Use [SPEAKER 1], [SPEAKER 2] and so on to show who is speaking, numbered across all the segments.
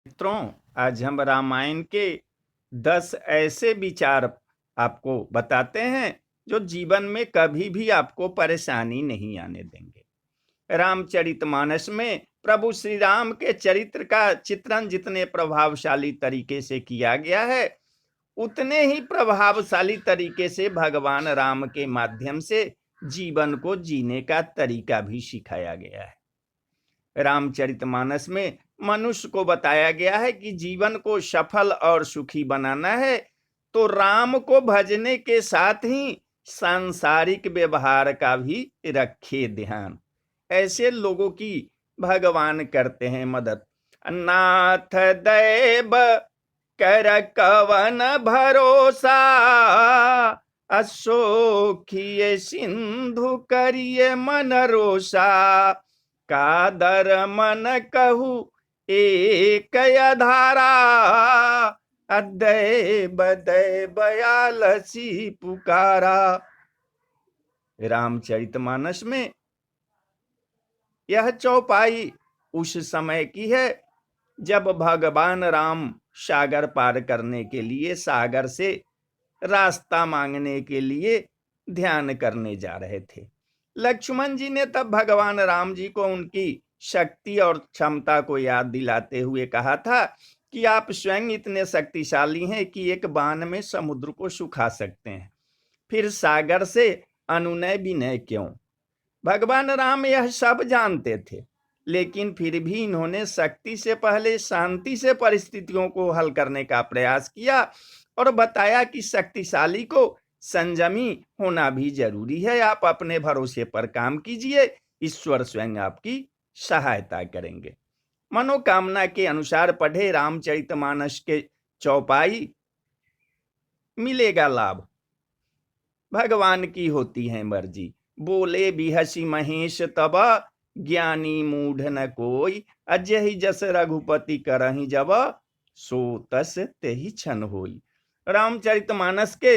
[SPEAKER 1] मित्रों, आज हम रामायण के 10 ऐसे विचार आपको बताते हैं जो जीवन में कभी भी आपको परेशानी नहीं आने देंगे। रामचरितमानस में प्रभु श्री राम के चरित्र का चित्रण जितने प्रभावशाली तरीके से किया गया है, उतने ही प्रभावशाली तरीके से भगवान राम के माध्यम से जीवन को जीने का तरीका भी सिखाया गया है। रामचरितमानस में मनुष्य को बताया गया है कि जीवन को सफल और सुखी बनाना है तो राम को भजने के साथ ही सांसारिक व्यवहार का भी रखे ध्यान। ऐसे लोगों की भगवान करते हैं मदद। नाथ दैव कर कवन भरोसा, अशोखिए सिंधु करिए मन रोषा, कादर मन कहू एक धारा, अदय बदय बयालसी पुकारा। रामचरितमानस में यह चौपाई उस समय की है जब भगवान राम सागर पार करने के लिए सागर से रास्ता मांगने के लिए ध्यान करने जा रहे थे। लक्ष्मण जी ने तब भगवान राम जी को उनकी शक्ति और क्षमता को याद दिलाते हुए कहा था कि आप स्वयं इतने शक्तिशाली हैं कि एक बाण में समुद्र को सुखा सकते हैं, फिर सागर से अनुनय विनय क्यों। भगवान राम यह सब जानते थे, लेकिन फिर भी इन्होंने शक्ति से पहले शांति से परिस्थितियों को हल करने का प्रयास किया और बताया कि शक्तिशाली को संयमी होना भी जरूरी है। आप अपने भरोसे पर काम कीजिए, ईश्वर स्वयं आपकी सहायता करेंगे। मनोकामना के अनुसार पढ़े रामचरितमानस के चौपाई, मिलेगा लाभ। भगवान की होती है मर्जी। बोले बिहसी महेश तब, ज्ञानी मूढ़ न कोई, अजहि जस रघुपति करहि जब, सो तस तेहि छन होई। रामचरितमानस के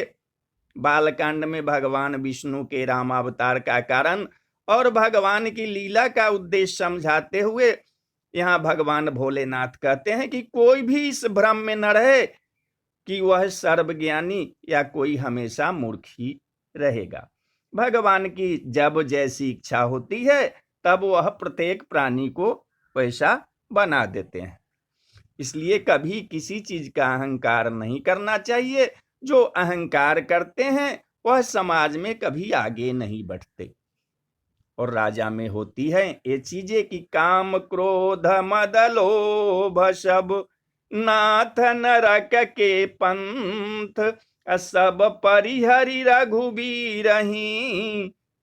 [SPEAKER 1] बालकांड में भगवान विष्णु के रामावतार का कारण और भगवान की लीला का उद्देश्य समझाते हुए यहाँ भगवान भोलेनाथ कहते हैं कि कोई भी इस भ्रम में न रहे कि वह सर्वज्ञानी या कोई हमेशा मूर्ख ही रहेगा। भगवान की जब जैसी इच्छा होती है तब वह प्रत्येक प्राणी को वैसा बना देते हैं। इसलिए कभी किसी चीज का अहंकार नहीं करना चाहिए। जो अहंकार करते हैं वह समाज में कभी आगे नहीं बढ़ते। और राजा में होती है ये चीजें कि काम क्रोध मद लोभ सब, नाथ नरक के पंथ, सब परिहरि रघुबीरहि,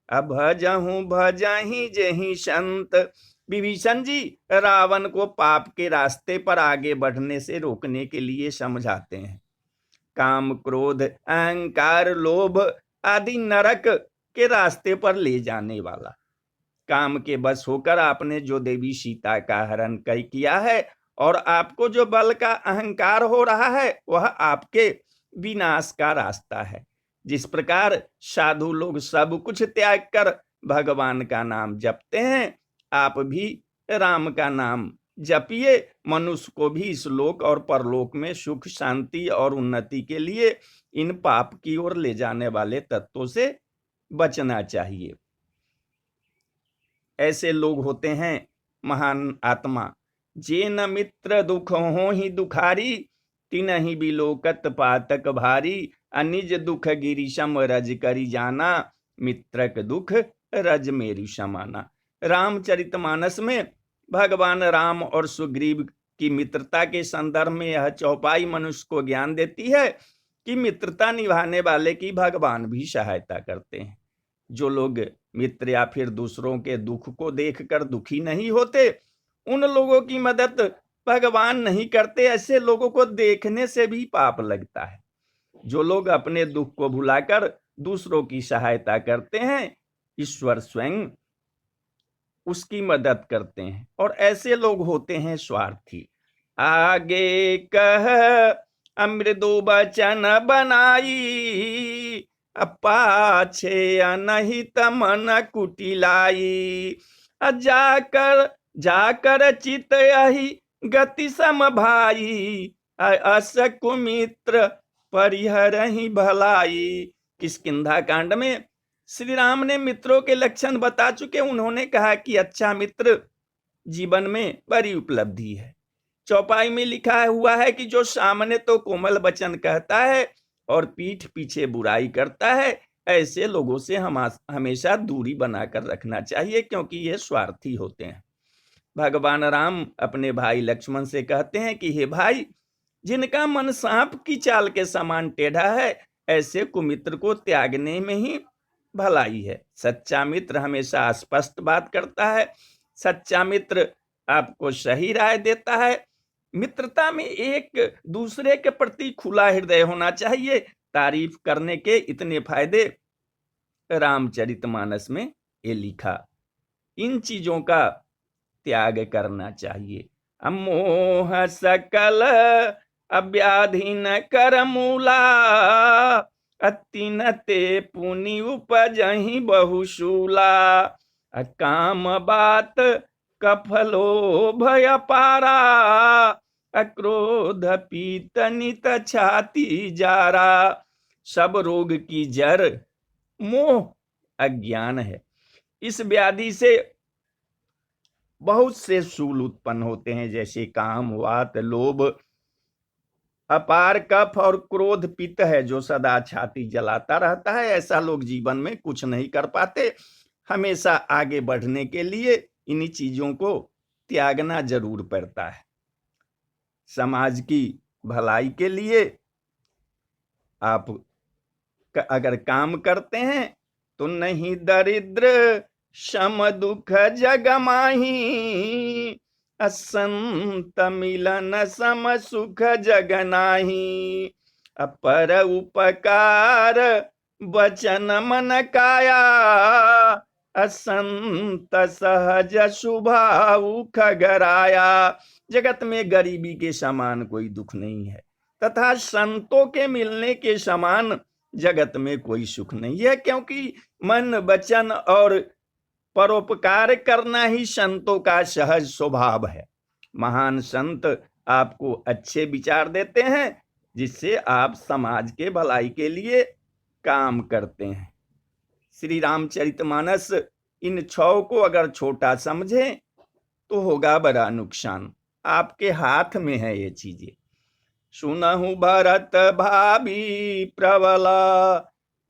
[SPEAKER 1] अभजहु भजहि जेहि संत। विभीषण जी रावण को पाप के रास्ते पर आगे बढ़ने से रोकने के लिए समझाते हैं। काम क्रोध अहंकार लोभ आदि नरक के रास्ते पर ले जाने वाला। काम के बस होकर आपने जो देवी सीता का हरण किया है और आपको जो बल का अहंकार हो रहा है वह आपके विनाश का रास्ता है। जिस प्रकार साधु लोग सब कुछ त्याग कर भगवान का नाम जपते हैं, आप भी राम का नाम जपिए। मनुष्य को भी इस लोक और परलोक में सुख शांति और उन्नति के लिए इन पाप की ओर ले जाने वाले तत्वों से बचना चाहिए। ऐसे लोग होते हैं महान आत्मा, जे न मित्र दुख हो ही दुखारी, तिनहि बिलोकत पातक भारी, अनिज दुख गिरिशम रज करी जाना, मित्रक दुख रज मेरी समाना। रामचरितमानस में भगवान राम और सुग्रीव की मित्रता के संदर्भ में यह चौपाई मनुष्य को ज्ञान देती है कि मित्रता निभाने वाले की भगवान भी सहायता करते हैं। जो लोग मित्र या फिर दूसरों के दुख को देखकर दुखी नहीं होते, उन लोगों की मदद भगवान नहीं करते। ऐसे लोगों को देखने से भी पाप लगता है। जो लोग अपने दुख को भुलाकर दूसरों की सहायता करते हैं, ईश्वर स्वयं उसकी मदद करते हैं। और ऐसे लोग होते हैं स्वार्थी। आगे कह अमृदो बचन बनाई, पाछे अनहित मन कुटिलाई, जाकर जाकर चित यही गति सम भाई अस कुमित्र परिहरहि भलाई। किष्किंधा कांड में श्री राम ने मित्रों के लक्षण बता चुके। उन्होंने कहा कि अच्छा मित्र जीवन में बड़ी उपलब्धि है। चौपाई में लिखा हुआ है कि जो सामने तो कोमल वचन कहता है और पीठ पीछे बुराई करता है, ऐसे लोगों से हम हमेशा दूरी बनाकर रखना चाहिए, क्योंकि ये स्वार्थी होते हैं। भगवान राम अपने भाई लक्ष्मण से कहते हैं कि हे भाई, जिनका मन सांप की चाल के समान टेढ़ा है, ऐसे कुमित्र को त्यागने में ही भलाई है। सच्चा मित्र हमेशा स्पष्ट बात करता है। सच्चा मित्र आपको सही राय देता है। मित्रता में एक दूसरे के प्रति खुला हृदय होना चाहिए। तारीफ करने के इतने फायदे रामचरितमानस में ये लिखा। इन चीजों का त्याग करना चाहिए। अमोह सकल अव्याधीन कर मूला, अतिन ते पुनि उपजहि बहुशूला। काम बात कफलो भय पारा, अक्रोध पीत नित छाती जारा। सब रोग की जड़ मोह अज्ञान है। इस व्याधि से बहुत से शूल उत्पन्न होते हैं, जैसे काम, वात, लोभ, अपार कफ और क्रोध पित्त है, जो सदा छाती जलाता रहता है। ऐसा लोग जीवन में कुछ नहीं कर पाते। हमेशा आगे बढ़ने के लिए इन्हीं चीजों को त्यागना जरूर पड़ता है। समाज की भलाई के लिए आप अगर काम करते हैं तो नहीं दरिद्र सम दुख जग माही, असंत मिलन सम सुख जग नाही। अपर उपकार वचन मन काया, असंत सहज स्वभाव खगराया। जगत में गरीबी के समान कोई दुख नहीं है, तथा संतों के मिलने के समान जगत में कोई सुख नहीं है, क्योंकि मन, वचन और परोपकार करना ही संतों का सहज स्वभाव है। महान संत आपको अच्छे विचार देते हैं, जिससे आप समाज के भलाई के लिए काम करते हैं। श्री रामचरितमानस इन 6 को अगर छोटा समझे तो होगा बड़ा नुकसान। आपके हाथ में है ये चीजें। सुनहु भरत भाभी प्रबला,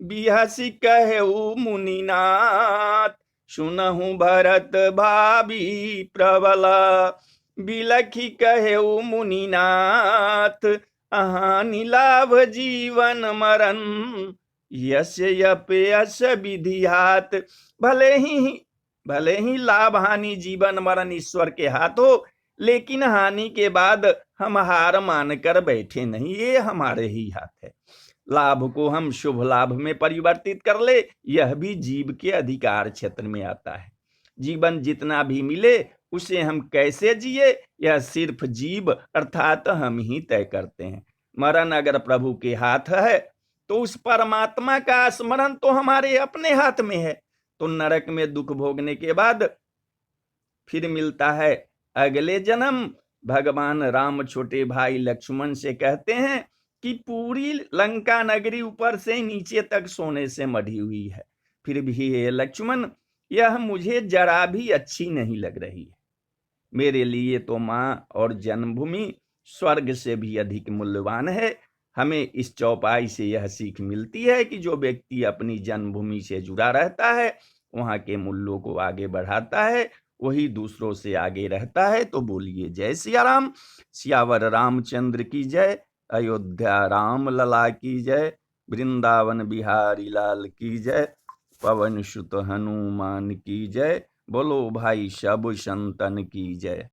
[SPEAKER 1] बिहसी कहेउ मुनिनाथ। सुनहु भरत भाभी प्रबला, बिलखी कहेउ मुनिनाथ। अहानि लाभ जीवन मरण, यश यपयस विधिहात। भले ही लाभ हानि जीवन मरण ईश्वर के हाथ हो, लेकिन हानि के बाद हम हार मानकर बैठे नहीं, ये हमारे ही हाथ है। लाभ को हम शुभ लाभ में परिवर्तित कर ले, यह भी जीव के अधिकार क्षेत्र में आता है। जीवन जितना भी मिले उसे हम कैसे जिए, यह सिर्फ जीव अर्थात हम ही तय करते हैं। मरण अगर प्रभु के हाथ है तो उस परमात्मा का स्मरण तो हमारे अपने हाथ में है। तो नरक में दुख भोगने के बाद फिर मिलता है अगले जन्म। भगवान राम छोटे भाई लक्ष्मण से कहते हैं कि पूरी लंका नगरी ऊपर से नीचे तक सोने से मढ़ी हुई है, फिर भी ये लक्ष्मण, यह मुझे जरा भी अच्छी नहीं लग रही है। मेरे लिए तो माँ और जन्मभूमि स्वर्ग से भी अधिक मूल्यवान है। हमें इस चौपाई से यह सीख मिलती है कि जो व्यक्ति अपनी जन्मभूमि से जुड़ा रहता है, वहाँ के मूल्यों को आगे बढ़ाता है, वही दूसरों से आगे रहता है। तो बोलिए जय सिया राम। सियावर रामचंद्र की जय। अयोध्या राम लला की जय। वृंदावन बिहारी लाल की जय। पवन सुत हनुमान की जय। बोलो भाई सब संतन की जय।